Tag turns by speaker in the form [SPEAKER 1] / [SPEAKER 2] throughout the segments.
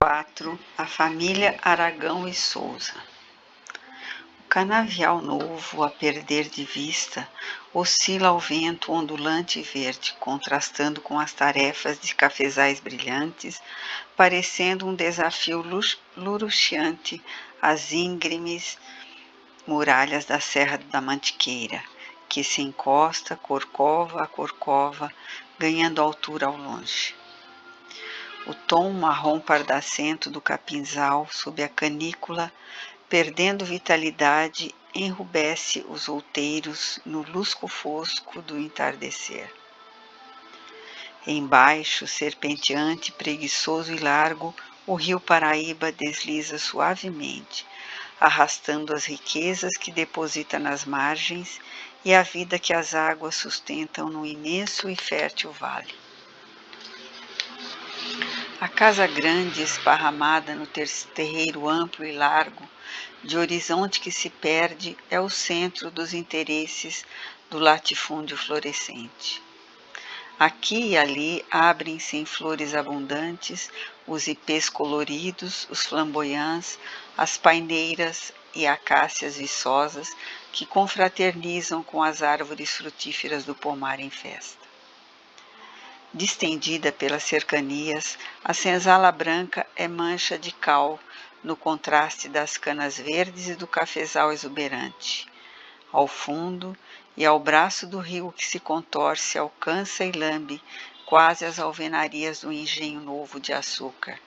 [SPEAKER 1] 4. A família Aragão e Souza. O canavial novo, a perder de vista, oscila ao vento ondulante e verde, contrastando com as tarefas de cafezais brilhantes, parecendo um desafio luxuriante às íngremes muralhas da Serra da Mantiqueira, que se encosta, corcova a corcova, ganhando altura ao longe. O tom marrom pardacento do capinzal sob a canícula, perdendo vitalidade, enrubesce os outeiros no lusco-fosco do entardecer. Embaixo, serpenteante, preguiçoso e largo, o rio Paraíba desliza suavemente, arrastando as riquezas que deposita nas margens e a vida que as águas sustentam no imenso e fértil vale. A casa grande, esparramada no terreiro amplo e largo, de horizonte que se perde, é o centro dos interesses do latifúndio florescente. Aqui e ali abrem-se em flores abundantes os ipês coloridos, os flamboyants, as paineiras e acácias viçosas que confraternizam com as árvores frutíferas do pomar em festa. Distendida pelas cercanias, a senzala branca é mancha de cal no contraste das canas verdes e do cafezal exuberante. Ao fundo e ao braço do rio que se contorce, alcança e lambe quase as alvenarias do engenho novo de açúcar,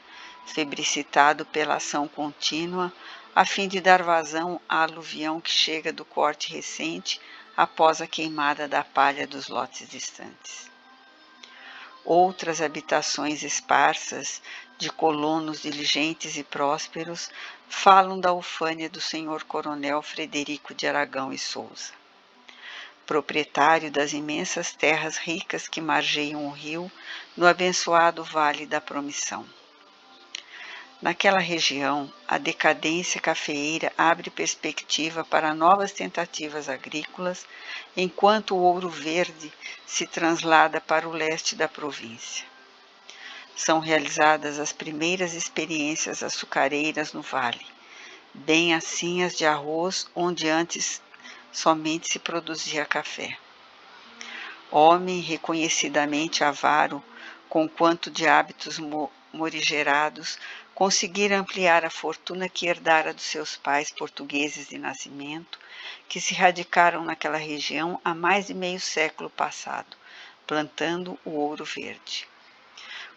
[SPEAKER 1] febricitado pela ação contínua, a fim de dar vazão à aluvião que chega do corte recente após a queimada da palha dos lotes distantes. Outras habitações esparsas, de colonos diligentes e prósperos, falam da ufânia do senhor coronel Frederico de Aragão e Souza. Proprietário das imensas terras ricas que margeiam o rio no abençoado Vale da Promissão. Naquela região, a decadência cafeeira abre perspectiva para novas tentativas agrícolas, enquanto o ouro verde se translada para o leste da província. São realizadas as primeiras experiências açucareiras no vale, bem assim as de arroz, onde antes somente se produzia café. Homem reconhecidamente avaro, conquanto de hábitos morigerados, conseguira ampliar a fortuna que herdara dos seus pais portugueses de nascimento, que se radicaram naquela região há mais de meio século passado, plantando o ouro verde.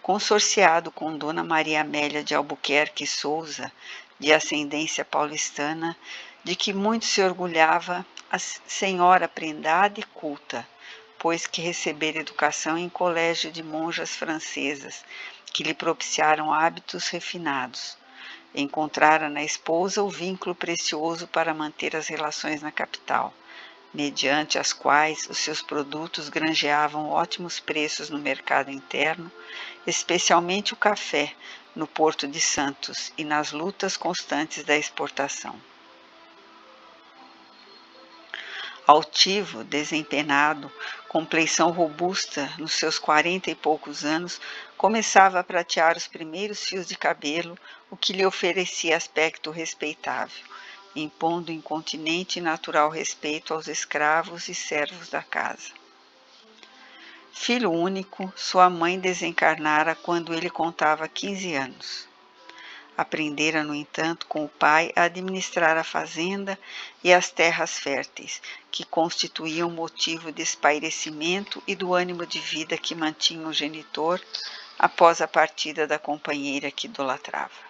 [SPEAKER 1] Consorciado com Dona Maria Amélia de Albuquerque Souza, de ascendência paulistana, de que muito se orgulhava, a senhora prendada e culta, pois que recebera educação em colégio de monjas francesas, que lhe propiciaram hábitos refinados. Encontrara na esposa o vínculo precioso para manter as relações na capital, mediante as quais os seus produtos granjeavam ótimos preços no mercado interno, especialmente o café, no Porto de Santos e nas lutas constantes da exportação. Altivo, desempenado, compleição robusta, nos seus 40 e poucos anos, começava a pratear os primeiros fios de cabelo, o que lhe oferecia aspecto respeitável, impondo incontinente e natural respeito aos escravos e servos da casa. Filho único, sua mãe desencarnara quando ele contava 15 anos. Aprendera, no entanto, com o pai a administrar a fazenda e as terras férteis, que constituíam motivo de espairecimento e do ânimo de vida que mantinha o genitor após a partida da companheira que idolatrava.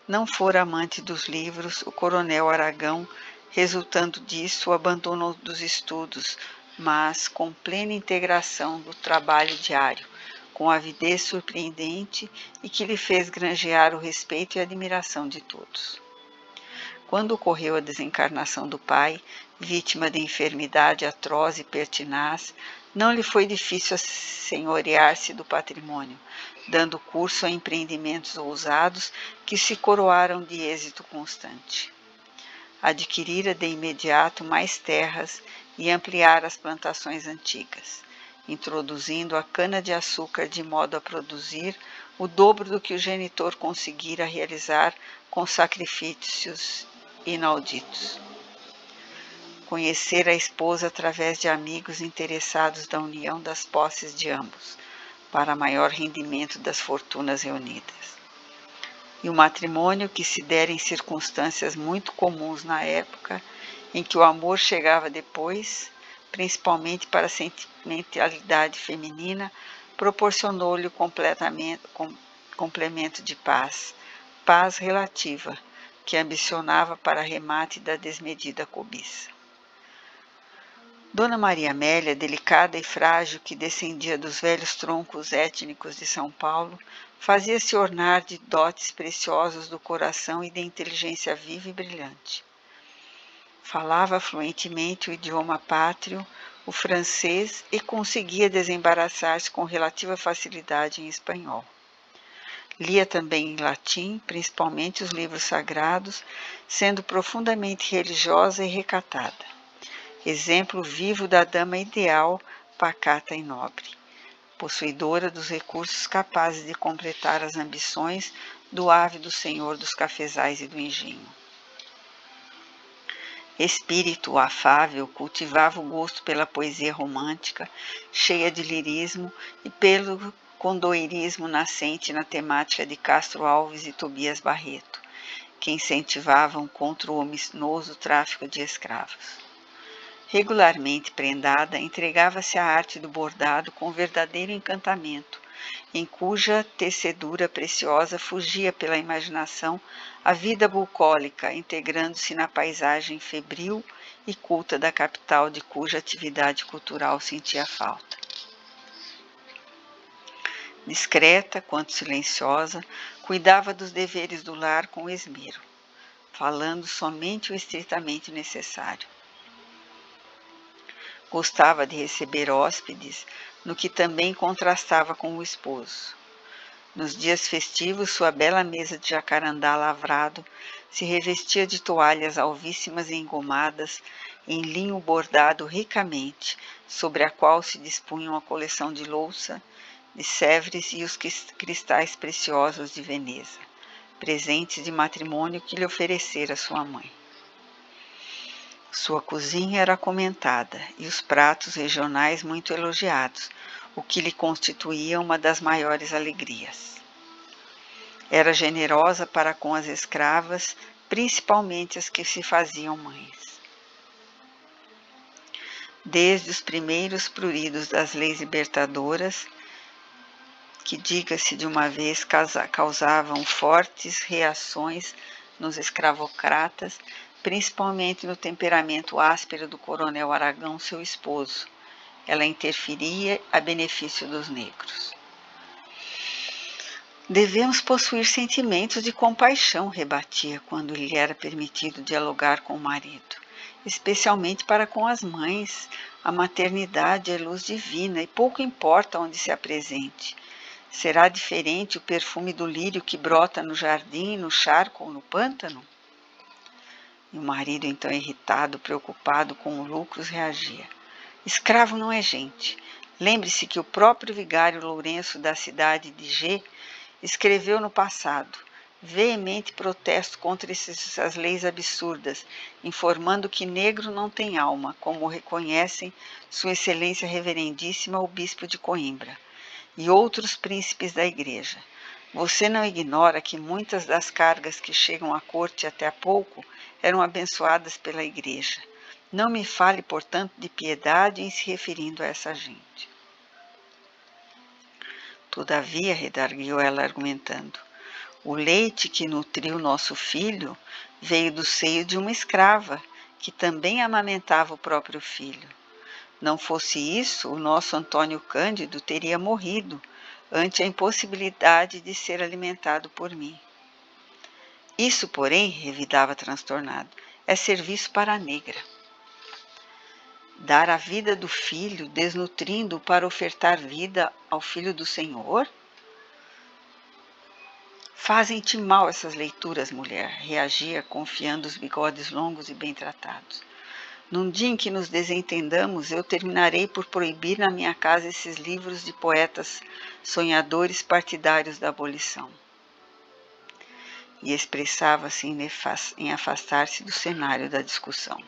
[SPEAKER 1] Não fora amante dos livros, o coronel Aragão, resultando disso, o abandono dos estudos, mas com plena integração do trabalho diário, com avidez surpreendente e que lhe fez granjear o respeito e admiração de todos. Quando ocorreu a desencarnação do pai, vítima de enfermidade atroz e pertinaz, não lhe foi difícil assenhorear-se do patrimônio, dando curso a empreendimentos ousados que se coroaram de êxito constante. Adquirira de imediato mais terras e ampliara as plantações antigas. introduzindo a cana-de-açúcar de modo a produzir o dobro do que o genitor conseguira realizar com sacrifícios inauditos. Conhecer a esposa através de amigos interessados da união das posses de ambos, para maior rendimento das fortunas reunidas. E o matrimônio, que se dera em circunstâncias muito comuns na época, em que o amor chegava depois, principalmente para a sentimentalidade feminina, proporcionou-lhe o complemento de paz, paz relativa, que ambicionava para remate da desmedida cobiça. Dona Maria Amélia, delicada e frágil, que descendia dos velhos troncos étnicos de São Paulo, fazia-se ornar de dotes preciosos do coração e de inteligência viva e brilhante. Falava fluentemente o idioma pátrio, o francês, e conseguia desembaraçar-se com relativa facilidade em espanhol. Lia também em latim, principalmente os livros sagrados, sendo profundamente religiosa e recatada. Exemplo vivo da dama ideal, pacata e nobre, possuidora dos recursos capazes de completar as ambições do ávido senhor dos cafezais e do engenho. Espírito afável, cultivava o gosto pela poesia romântica, cheia de lirismo, e pelo condoirismo nascente na temática de Castro Alves e Tobias Barreto, que incentivavam contra o ominoso tráfico de escravos. Regularmente prendada, entregava-se à arte do bordado com verdadeiro encantamento, em cuja tecedura preciosa fugia pela imaginação a vida bucólica, integrando-se na paisagem febril e culta da capital de cuja atividade cultural sentia falta. Discreta quanto silenciosa, cuidava dos deveres do lar com esmero, falando somente o estritamente necessário. Gostava de receber hóspedes, no que também contrastava com o esposo. Nos dias festivos, sua bela mesa de jacarandá lavrado se revestia de toalhas alvíssimas e engomadas, em linho bordado ricamente, sobre a qual se dispunha uma coleção de louça, de Sèvres e os cristais preciosos de Veneza, presentes de matrimônio que lhe oferecera sua mãe. Sua cozinha era comentada e os pratos regionais muito elogiados, o que lhe constituía uma das maiores alegrias. Era generosa para com as escravas, principalmente as que se faziam mães. Desde os primeiros pruridos das leis libertadoras, que, diga-se de uma vez, causavam fortes reações nos escravocratas, principalmente no temperamento áspero do coronel Aragão, seu esposo. Ela interferia a benefício dos negros. Devemos possuir sentimentos de compaixão, rebatia, quando lhe era permitido dialogar com o marido, especialmente para com as mães. A maternidade é luz divina e pouco importa onde se apresente. Será diferente o perfume do lírio que brota no jardim, no charco ou no pântano? E o marido, então irritado, preocupado com os lucros, reagia. Escravo não é gente. Lembre-se que o próprio vigário Lourenço da cidade de G escreveu no passado veemente protesto contra essas leis absurdas, informando que negro não tem alma, como reconhecem Sua Excelência Reverendíssima o Bispo de Coimbra e outros príncipes da Igreja. Você não ignora que muitas das cargas que chegam à corte até há pouco eram abençoadas pela Igreja. Não me fale, portanto, de piedade em se referindo a essa gente. Todavia, redarguiu ela argumentando, o leite que nutriu nosso filho veio do seio de uma escrava, que também amamentava o próprio filho. Não fosse isso, o nosso Antônio Cândido teria morrido ante a impossibilidade de ser alimentado por mim. Isso, porém, revidava transtornado, é serviço para a negra. Dar a vida do filho, desnutrindo-o para ofertar vida ao filho do Senhor? Fazem-te mal essas leituras, mulher, reagia, confiando os bigodes longos e bem tratados. Num dia em que nos desentendamos, eu terminarei por proibir na minha casa esses livros de poetas sonhadores partidários da abolição. E expressava-se em afastar-se do cenário da discussão.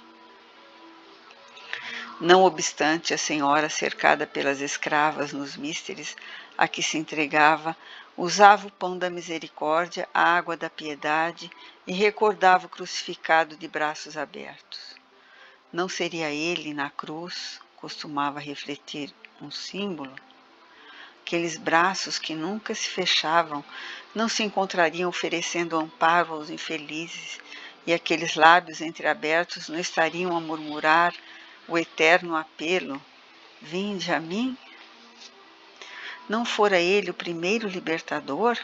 [SPEAKER 1] Não obstante, a senhora, cercada pelas escravas nos místeres a que se entregava, usava o pão da misericórdia, a água da piedade e recordava o crucificado de braços abertos. Não seria ele, na cruz, costumava refletir um símbolo? Aqueles braços que nunca se fechavam não se encontrariam oferecendo amparo aos infelizes, e aqueles lábios entreabertos não estariam a murmurar o eterno apelo: vinde a mim? Não fora ele o primeiro libertador?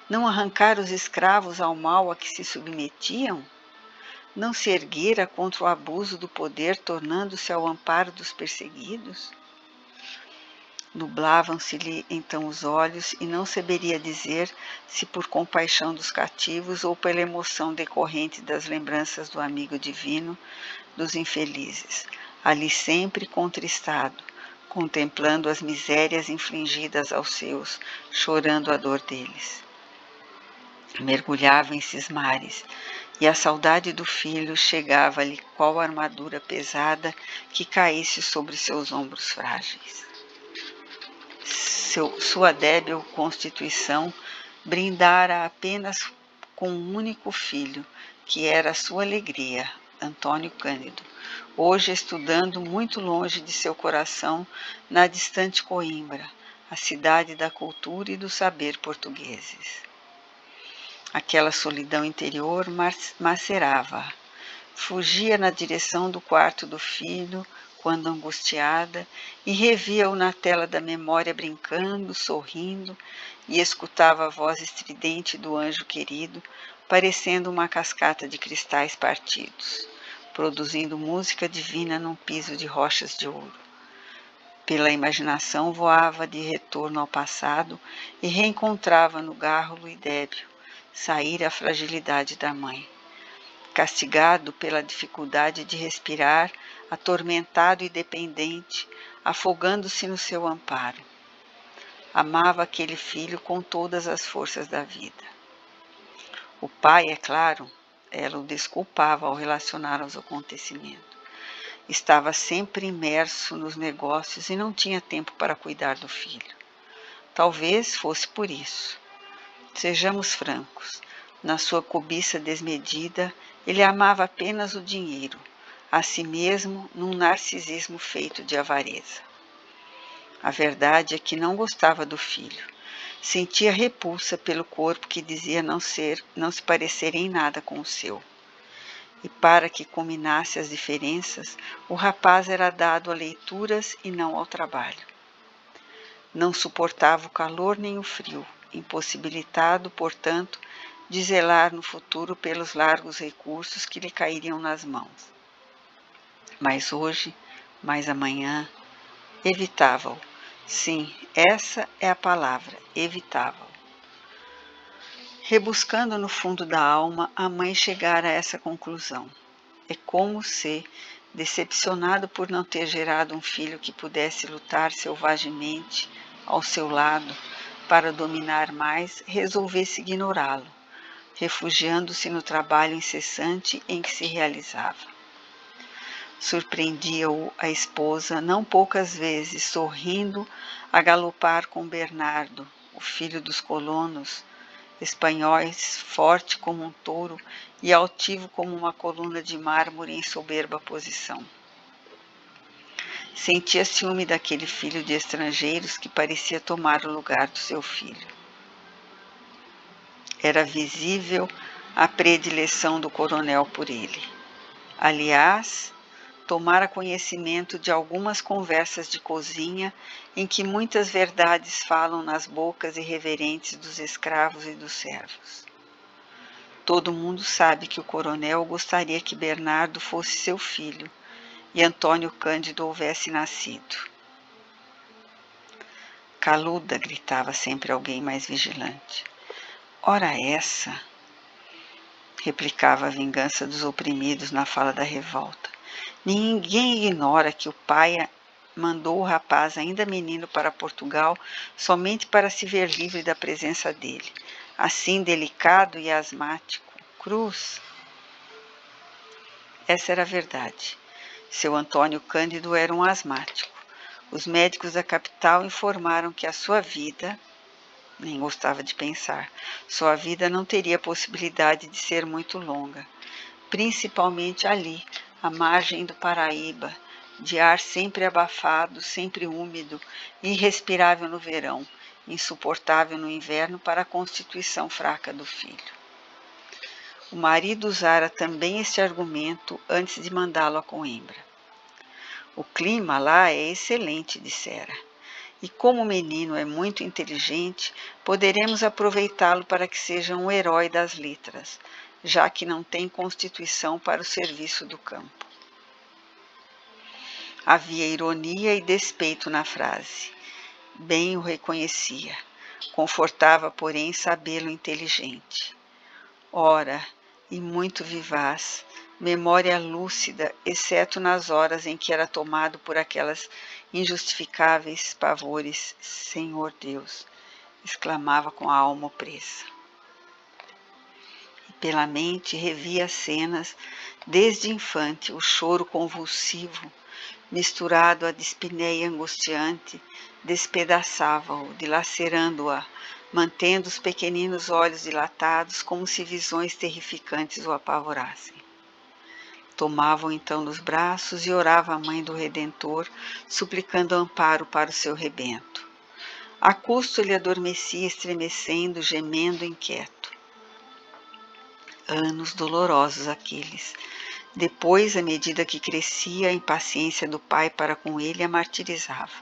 [SPEAKER 1] Não arrancar os escravos ao mal a que se submetiam? Não se erguera contra o abuso do poder, tornando-se ao amparo dos perseguidos? Nublavam-se-lhe então os olhos e não saberia dizer se por compaixão dos cativos ou pela emoção decorrente das lembranças do amigo divino dos infelizes, ali sempre contristado, contemplando as misérias infligidas aos seus, chorando a dor deles. Mergulhava em esses mares, e a saudade do filho chegava-lhe qual armadura pesada que caísse sobre seus ombros frágeis. Sua débil constituição brindara apenas com um único filho, que era a sua alegria, Antônio Cândido, hoje estudando muito longe de seu coração, na distante Coimbra, a cidade da cultura e do saber portugueses. Aquela solidão interior macerava. Fugia na direção do quarto do filho, quando angustiada, e revia-o na tela da memória brincando, sorrindo, e escutava a voz estridente do anjo querido, parecendo uma cascata de cristais partidos, produzindo música divina num piso de rochas de ouro. Pela imaginação voava de retorno ao passado e reencontrava no gárrulo e débil sair a fragilidade da mãe. Castigado pela dificuldade de respirar, atormentado e dependente, afogando-se no seu amparo. Amava aquele filho com todas as forças da vida. O pai, é claro, ela o desculpava ao relacionar aos acontecimentos. Estava sempre imerso nos negócios e não tinha tempo para cuidar do filho. Talvez fosse por isso. Sejamos francos, na sua cobiça desmedida, ele amava apenas o dinheiro, a si mesmo num narcisismo feito de avareza. A verdade é que não gostava do filho. Sentia repulsa pelo corpo que dizia não se parecer em nada com o seu. E para que culminasse as diferenças, o rapaz era dado a leituras e não ao trabalho. Não suportava o calor nem o frio, impossibilitado, portanto, de zelar no futuro pelos largos recursos que lhe cairiam nas mãos. Mas hoje, mais amanhã, evitava-o. Sim, essa é a palavra, evitava-o. Rebuscando no fundo da alma, a mãe chegara a essa conclusão. É como se, decepcionado por não ter gerado um filho que pudesse lutar selvagemente ao seu lado para dominar mais, resolvesse ignorá-lo, refugiando-se no trabalho incessante em que se realizava. Surpreendia-o a esposa não poucas vezes, sorrindo, a galopar com Bernardo, o filho dos colonos espanhóis, forte como um touro e altivo como uma coluna de mármore em soberba posição. Sentia ciúme daquele filho de estrangeiros que parecia tomar o lugar do seu filho. Era visível a predileção do coronel por ele. Aliás, tomara conhecimento de algumas conversas de cozinha em que muitas verdades falam nas bocas irreverentes dos escravos e dos servos. Todo mundo sabe que o coronel gostaria que Bernardo fosse seu filho e Antônio Cândido houvesse nascido. Caluda, gritava sempre alguém mais vigilante. Ora essa, replicava a vingança dos oprimidos na fala da revolta. Ninguém ignora que o pai mandou o rapaz, ainda menino, para Portugal somente para se ver livre da presença dele. Assim delicado e asmático. Cruz. Essa era a verdade. Seu Antônio Cândido era um asmático. Os médicos da capital informaram que a sua vida, nem gostava de pensar, sua vida não teria possibilidade de ser muito longa, principalmente ali, à margem do Paraíba, de ar sempre abafado, sempre úmido, irrespirável no verão, insuportável no inverno para a constituição fraca do filho. O marido usara também este argumento antes de mandá-lo a Coimbra. O clima lá é excelente, dissera, e como o menino é muito inteligente, poderemos aproveitá-lo para que seja um herói das letras, já que não tem constituição para o serviço do campo. Havia ironia e despeito na frase. Bem o reconhecia. Confortava, porém, sabê-lo inteligente. Ora, e muito vivaz, memória lúcida, exceto nas horas em que era tomado por aquelas injustificáveis pavores. Senhor Deus, exclamava com a alma opressa. E pela mente revia as cenas, desde infante, o choro convulsivo, misturado à dispneia angustiante, despedaçava-o, dilacerando-a, mantendo os pequeninos olhos dilatados como se visões terrificantes o apavorassem. Tomava-o então nos braços e orava à Mãe do Redentor, suplicando amparo para o seu rebento. A custo ele adormecia, estremecendo, gemendo, inquieto. Anos dolorosos aqueles. Depois, à medida que crescia, a impaciência do pai para com ele a martirizava.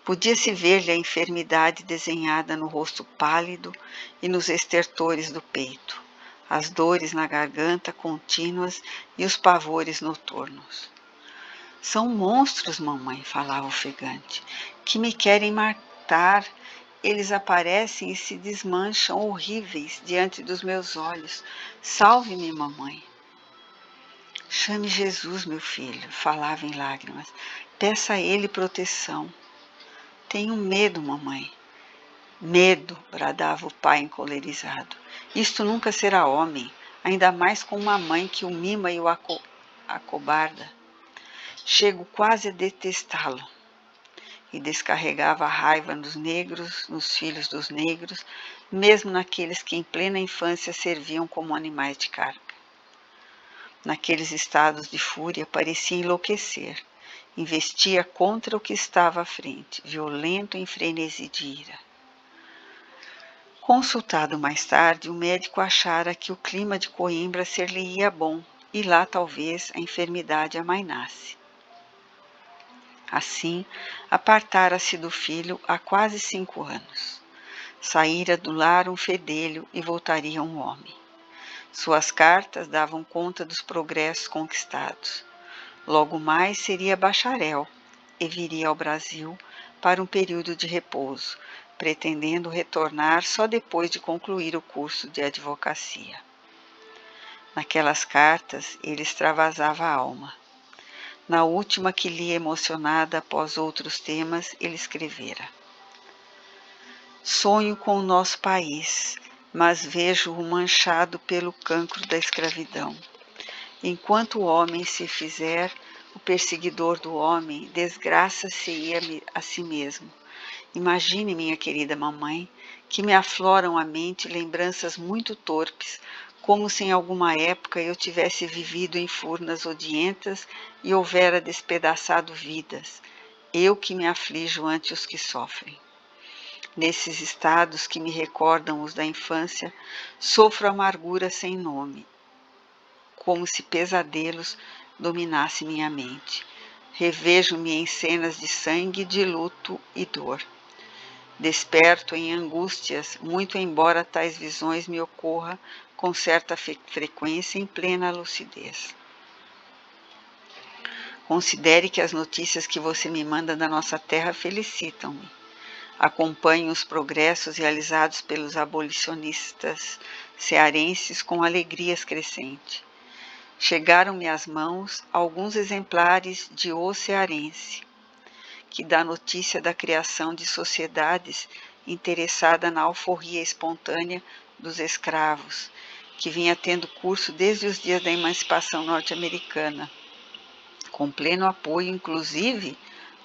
[SPEAKER 1] Podia-se ver-lhe a enfermidade desenhada no rosto pálido e nos estertores do peito, as dores na garganta contínuas e os pavores noturnos. São monstros, mamãe, falava ofegante, que me querem matar. Eles aparecem e se desmancham horríveis diante dos meus olhos. Salve-me, mamãe. Chame Jesus, meu filho, falava em lágrimas. Peça a ele proteção. Tenho medo, mamãe. Medo, bradava o pai encolerizado. Isto nunca será homem, ainda mais com uma mãe que o mima e o acobarda. Chego quase a detestá-lo. E descarregava a raiva nos negros, nos filhos dos negros, mesmo naqueles que em plena infância serviam como animais de carga. Naqueles estados de fúria parecia enlouquecer. Investia contra o que estava à frente, violento em frenesi de ira. Consultado mais tarde, o médico achara que o clima de Coimbra ser-lhe-ia bom, e lá talvez a enfermidade amainasse. Assim, apartara-se do filho há quase 5 anos. Saíra do lar um fedelho e voltaria um homem. Suas cartas davam conta dos progressos conquistados. Logo mais seria bacharel e viria ao Brasil para um período de repouso, pretendendo retornar só depois de concluir o curso de advocacia. Naquelas cartas ele extravasava a alma. Na última que li emocionada após outros temas, ele escrevera: Sonho com o nosso país, mas vejo-o manchado pelo cancro da escravidão. Enquanto o homem se fizer o perseguidor do homem, desgraça-se-ia a si mesmo. Imagine, minha querida mamãe, que me afloram à mente lembranças muito torpes, como se em alguma época eu tivesse vivido em furnas odientas e houvera despedaçado vidas, eu que me aflijo ante os que sofrem. Nesses estados que me recordam os da infância, sofro amargura sem nome, como se pesadelos dominassem minha mente. Revejo-me em cenas de sangue, de luto e dor. Desperto em angústias, muito embora tais visões me ocorram com certa frequência em plena lucidez. Considere que as notícias que você me manda da nossa terra felicitam-me. Acompanho os progressos realizados pelos abolicionistas cearenses com alegrias crescentes. chegaram-me às mãos alguns exemplares de O Cearense, que dá notícia da criação de sociedades interessada na alforria espontânea dos escravos, que vinha tendo curso desde os dias da emancipação norte-americana, com pleno apoio, inclusive,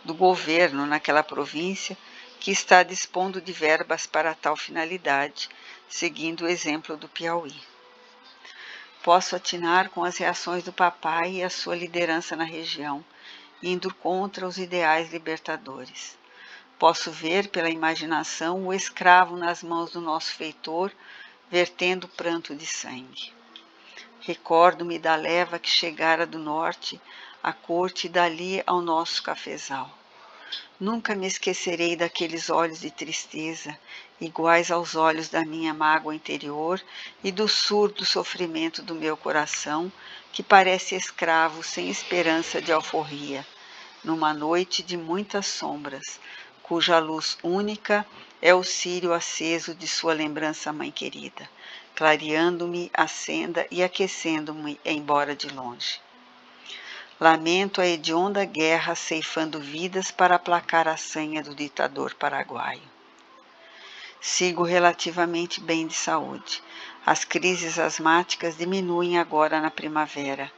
[SPEAKER 1] do governo naquela província, que está dispondo de verbas para tal finalidade, seguindo o exemplo do Piauí. Posso atinar com as reações do papai e a sua liderança na região, indo contra os ideais libertadores. Posso ver pela imaginação o escravo nas mãos do nosso feitor, vertendo pranto de sangue. Recordo-me da leva que chegara do norte à corte e dali ao nosso cafezal. Nunca me esquecerei daqueles olhos de tristeza, iguais aos olhos da minha mágoa interior e do surdo sofrimento do meu coração, que parece escravo sem esperança de alforria, numa noite de muitas sombras, cuja luz única é o círio aceso de sua lembrança mãe querida, clareando-me a senda e aquecendo-me, embora de longe. Lamento a hedionda guerra ceifando vidas para aplacar a sanha do ditador paraguaio. Sigo relativamente bem de saúde. As crises asmáticas diminuem agora na primavera,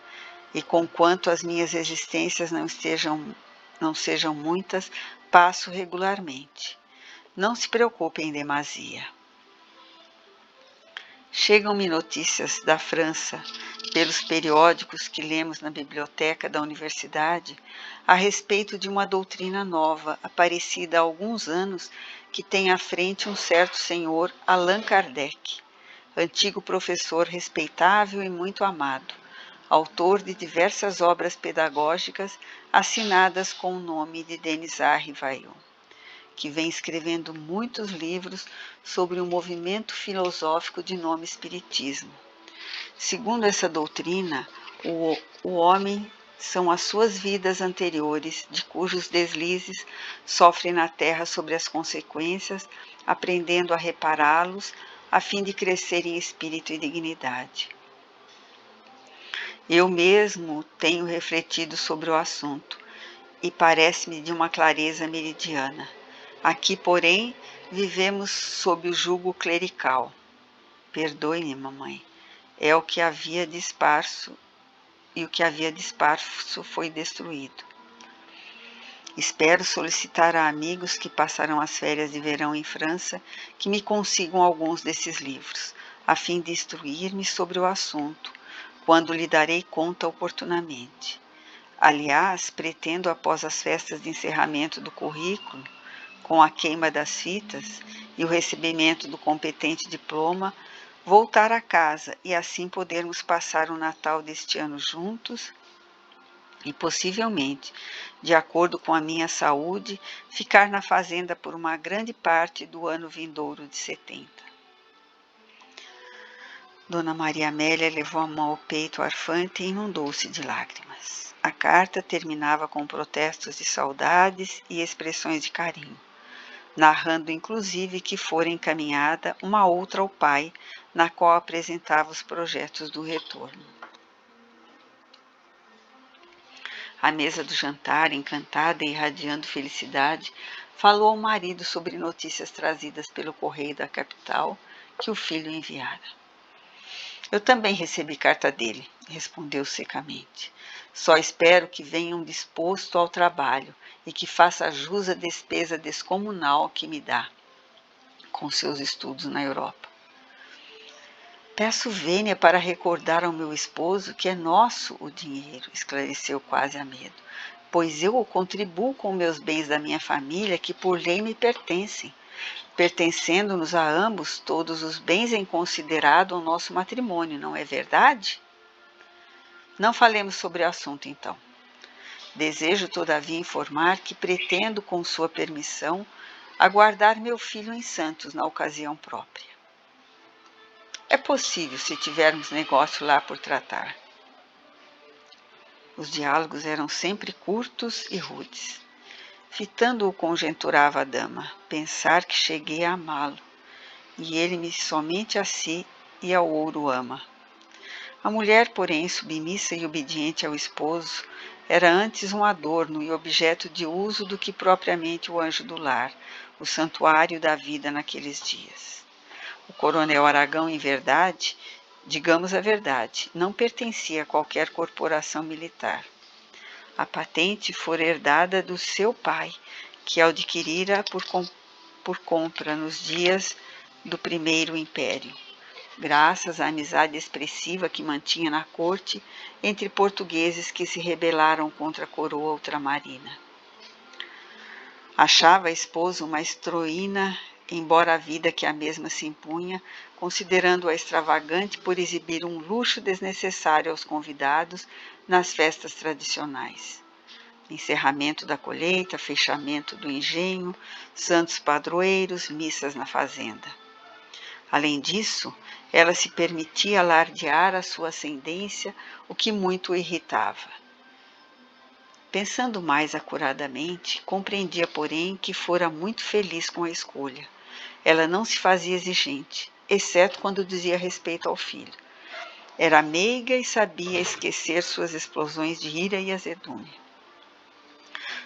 [SPEAKER 1] e conquanto as minhas existências não sejam muitas, passo regularmente. Não se preocupe em demasia. Chegam-me notícias da França, pelos periódicos que lemos na biblioteca da universidade, a respeito de uma doutrina nova, aparecida há alguns anos, que tem à frente um certo senhor Allan Kardec, antigo professor respeitável e muito amado, autor de diversas obras pedagógicas assinadas com o nome de Denisard Rivaillon, que vem escrevendo muitos livros sobre o movimento filosófico de nome Espiritismo. Segundo essa doutrina, o homem são as suas vidas anteriores, de cujos deslizes sofre na terra sobre as consequências, aprendendo a repará-los, a fim de crescer em espírito e dignidade. Eu mesmo tenho refletido sobre o assunto, e parece-me de uma clareza meridiana. Aqui, porém, vivemos sob o jugo clerical. Perdoe-me, mamãe. É o que havia de esparso, e o que havia de esparso foi destruído. Espero solicitar a amigos que passarão as férias de verão em França que me consigam alguns desses livros, a fim de instruir-me sobre o assunto, quando lhe darei conta oportunamente. Aliás, pretendo, após as festas de encerramento do currículo, com a queima das fitas e o recebimento do competente diploma, voltar a casa e assim podermos passar o Natal deste ano juntos e, possivelmente, de acordo com a minha saúde, ficar na fazenda por uma grande parte do ano vindouro de 70. Dona Maria Amélia levou a mão ao peito arfante e inundou-se de lágrimas. A carta terminava com protestos de saudades e expressões de carinho, narrando inclusive que fora encaminhada uma outra ao pai, na qual apresentava os projetos do retorno. À mesa do jantar, encantada e irradiando felicidade, falou ao marido sobre notícias trazidas pelo correio da capital que o filho enviara. Eu também recebi carta dele, respondeu secamente. Só espero que venha disposto ao trabalho e que faça jus à despesa descomunal que me dá com seus estudos na Europa. Peço vênia para recordar ao meu esposo que é nosso o dinheiro, esclareceu quase a medo, pois eu o contribuo com meus bens da minha família que por lei me pertencem, pertencendo-nos a ambos todos os bens em considerado ao nosso matrimônio, não é verdade? Não falemos sobre o assunto, então. Desejo, todavia, informar que pretendo, com sua permissão, aguardar meu filho em Santos na ocasião própria. É possível, se tivermos negócio lá por tratar. Os diálogos eram sempre curtos e rudes. Fitando-o, conjecturava a dama, pensar que cheguei a amá-lo, e ele-me somente a si e ao ouro ama. A mulher, porém, submissa e obediente ao esposo, era antes um adorno e objeto de uso do que propriamente o anjo do lar, o santuário da vida naqueles dias. O coronel Aragão, em verdade, digamos a verdade, não pertencia a qualquer corporação militar. A patente fora herdada do seu pai, que a adquirira por compra nos dias do Primeiro Império, graças à amizade expressiva que mantinha na corte entre portugueses que se rebelaram contra a coroa ultramarina. Achava a esposa uma estroína, embora a vida que a mesma se impunha, considerando-a extravagante por exibir um luxo desnecessário aos convidados nas festas tradicionais. Encerramento da colheita, fechamento do engenho, santos padroeiros, missas na fazenda. Além disso, ela se permitia alardear a sua ascendência, o que muito o irritava. Pensando mais acuradamente, compreendia, porém, que fora muito feliz com a escolha. Ela não se fazia exigente, exceto quando dizia respeito ao filho. Era meiga e sabia esquecer suas explosões de ira e azedume.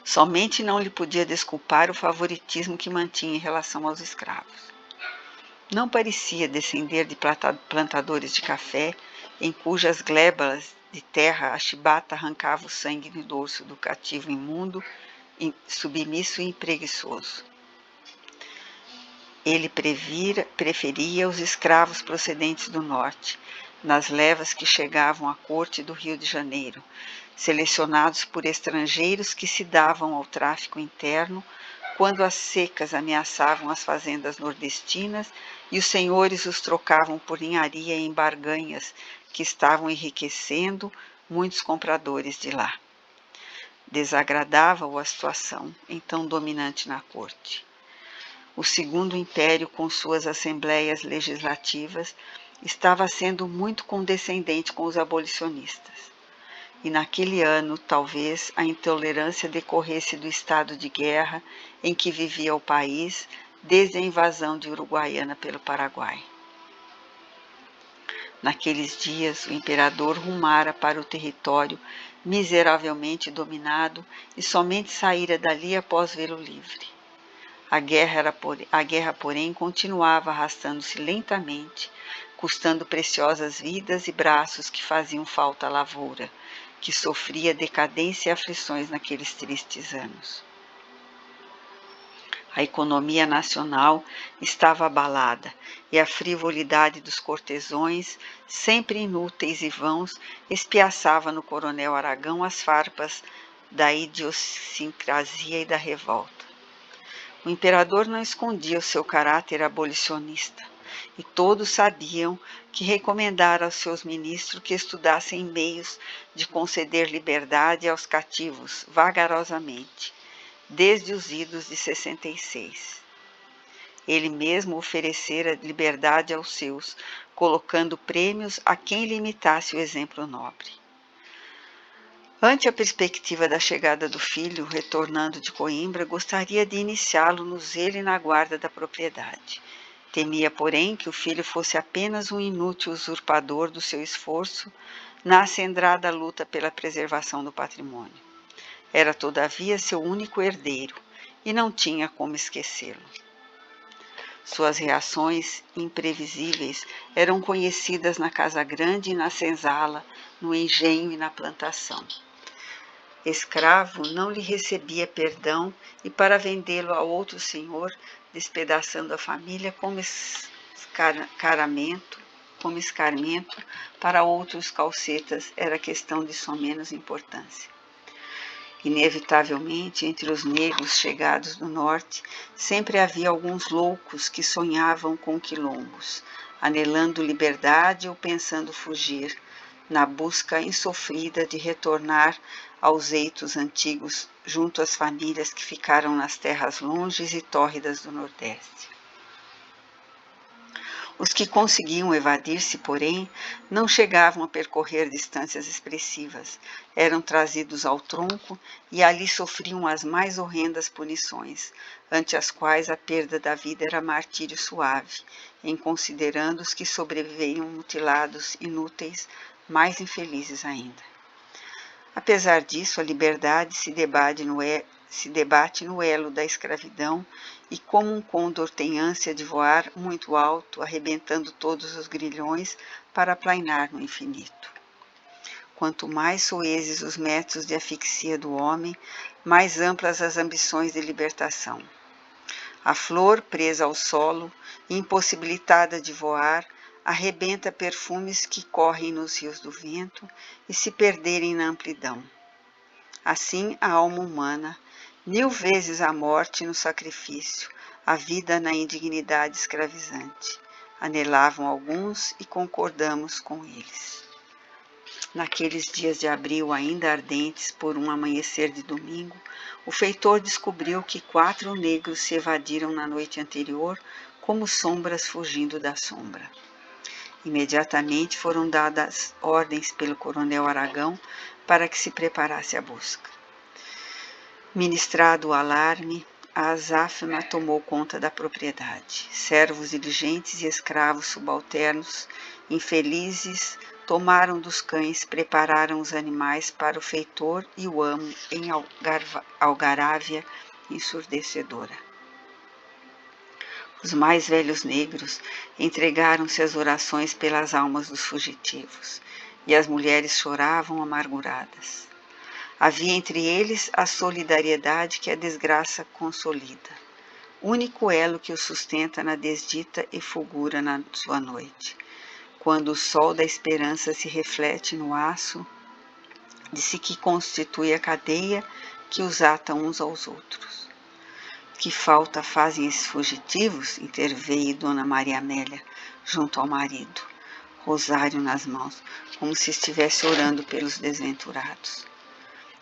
[SPEAKER 1] Somente não lhe podia desculpar o favoritismo que mantinha em relação aos escravos. Não parecia descender de plantadores de café, em cujas glébas de terra a chibata arrancava o sangue no dorso do cativo imundo, submisso e preguiçoso. Ele preferia os escravos procedentes do norte, nas levas que chegavam à corte do Rio de Janeiro, selecionados por estrangeiros que se davam ao tráfico interno quando as secas ameaçavam as fazendas nordestinas e os senhores os trocavam por ninharia em barganhas que estavam enriquecendo muitos compradores de lá. Desagradava-o a situação, então dominante na corte. O Segundo Império, com suas assembleias legislativas, estava sendo muito condescendente com os abolicionistas. E naquele ano, talvez, a intolerância decorresse do estado de guerra em que vivia o país desde a invasão de Uruguaiana pelo Paraguai. Naqueles dias, o imperador rumara para o território miseravelmente dominado e somente saíra dali após vê-lo livre. A guerra, porém, continuava arrastando-se lentamente, custando preciosas vidas e braços que faziam falta à lavoura, que sofria decadência e aflições naqueles tristes anos. A economia nacional estava abalada e a frivolidade dos cortesões, sempre inúteis e vãos, espiaçava no coronel Aragão as farpas da idiosincrasia e da revolta. O imperador não escondia o seu caráter abolicionista, e todos sabiam que recomendara aos seus ministros que estudassem meios de conceder liberdade aos cativos vagarosamente, desde os idos de 66. Ele mesmo oferecera liberdade aos seus, colocando prêmios a quem lhe imitasse o exemplo nobre. Ante a perspectiva da chegada do filho, retornando de Coimbra, gostaria de iniciá-lo no zelo e na guarda da propriedade. Temia, porém, que o filho fosse apenas um inútil usurpador do seu esforço na acendrada luta pela preservação do patrimônio. Era, todavia, seu único herdeiro, e não tinha como esquecê-lo. Suas reações imprevisíveis eram conhecidas na casa grande e na senzala, no engenho e na plantação. Escravo não lhe recebia perdão e para vendê-lo a outro senhor, despedaçando a família como escarmento, para outros calcetas era questão de somenos importância. Inevitavelmente, entre os negros chegados do norte, sempre havia alguns loucos que sonhavam com quilombos, anelando liberdade ou pensando fugir, na busca insofrida de retornar aos eitos antigos junto às famílias que ficaram nas terras longes e tórridas do Nordeste. Os que conseguiam evadir-se, porém, não chegavam a percorrer distâncias expressivas, eram trazidos ao tronco e ali sofriam as mais horrendas punições, ante as quais a perda da vida era martírio suave, em considerando os que sobreviviam mutilados, inúteis, mais infelizes ainda. Apesar disso, a liberdade se debate no elo da escravidão e como um côndor tem ânsia de voar muito alto, arrebentando todos os grilhões para plainar no infinito. Quanto mais soezes os métodos de asfixia do homem, mais amplas as ambições de libertação. A flor, presa ao solo, impossibilitada de voar, arrebenta perfumes que correm nos rios do vento e se perderem na amplidão. Assim, a alma humana, 1000 vezes a morte no sacrifício, a vida na indignidade escravizante. Anelavam alguns e concordamos com eles. Naqueles dias de abril ainda ardentes por um amanhecer de domingo, o feitor descobriu que 4 negros se evadiram na noite anterior como sombras fugindo da sombra. Imediatamente foram dadas ordens pelo coronel Aragão para que se preparasse a busca. Ministrado o alarme, a azáfama tomou conta da propriedade. Servos diligentes e escravos subalternos, infelizes, tomaram dos cães, prepararam os animais para o feitor e o amo em algarávia ensurdecedora. Os mais velhos negros entregaram-se às orações pelas almas dos fugitivos, e as mulheres choravam amarguradas. Havia entre eles a solidariedade que a desgraça consolida, único elo que o sustenta na desdita e fulgura na sua noite, quando o sol da esperança se reflete no aço de si que constitui a cadeia que os ata uns aos outros. Que falta fazem esses fugitivos? Interveio Dona Maria Amélia, junto ao marido, rosário nas mãos, como se estivesse orando pelos desventurados.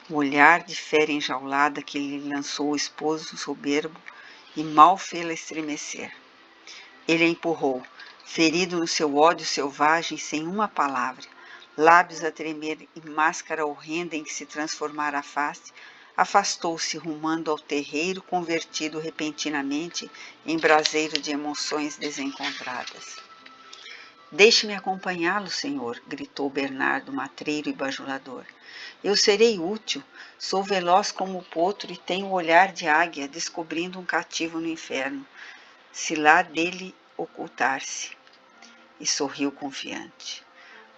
[SPEAKER 1] O olhar de fera enjaulada que lhe lançou o esposo soberbo e mal fê-la estremecer. Ele a empurrou, ferido no seu ódio selvagem, sem uma palavra, lábios a tremer e máscara horrenda em que se transformara a face, afastou-se rumando ao terreiro convertido repentinamente em braseiro de emoções desencontradas. Deixe-me acompanhá-lo, senhor, gritou Bernardo, matreiro e bajulador. Eu serei útil, sou veloz como o potro e tenho o olhar de águia, descobrindo um cativo no inferno, se lá dele ocultar-se. E sorriu confiante.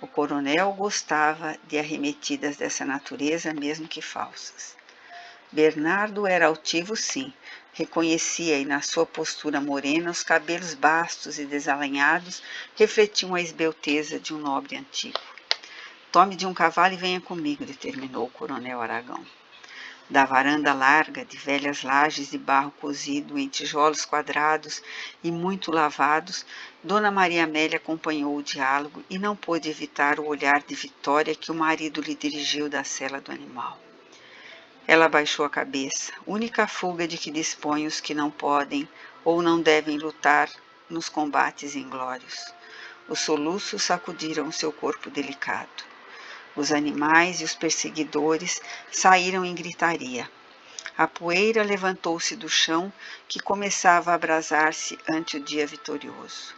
[SPEAKER 1] O coronel gostava de arremetidas dessa natureza, mesmo que falsas. Bernardo era altivo, sim. Reconhecia e na sua postura morena os cabelos bastos e desalinhados refletiam a esbelteza de um nobre antigo. Tome de um cavalo e venha comigo, determinou o coronel Aragão. Da varanda larga, de velhas lajes de barro cozido em tijolos quadrados e muito lavados, Dona Maria Amélia acompanhou o diálogo e não pôde evitar o olhar de vitória que o marido lhe dirigiu da sela do animal. Ela baixou a cabeça, única fuga de que dispõem os que não podem ou não devem lutar nos combates inglórios. Os soluços sacudiram seu corpo delicado. Os animais e os perseguidores saíram em gritaria. A poeira levantou-se do chão, que começava a abrasar-se ante o dia vitorioso.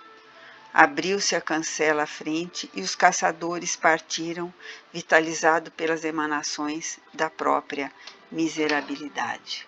[SPEAKER 1] Abriu-se a cancela à frente e os caçadores partiram, vitalizados pelas emanações da própria miserabilidade.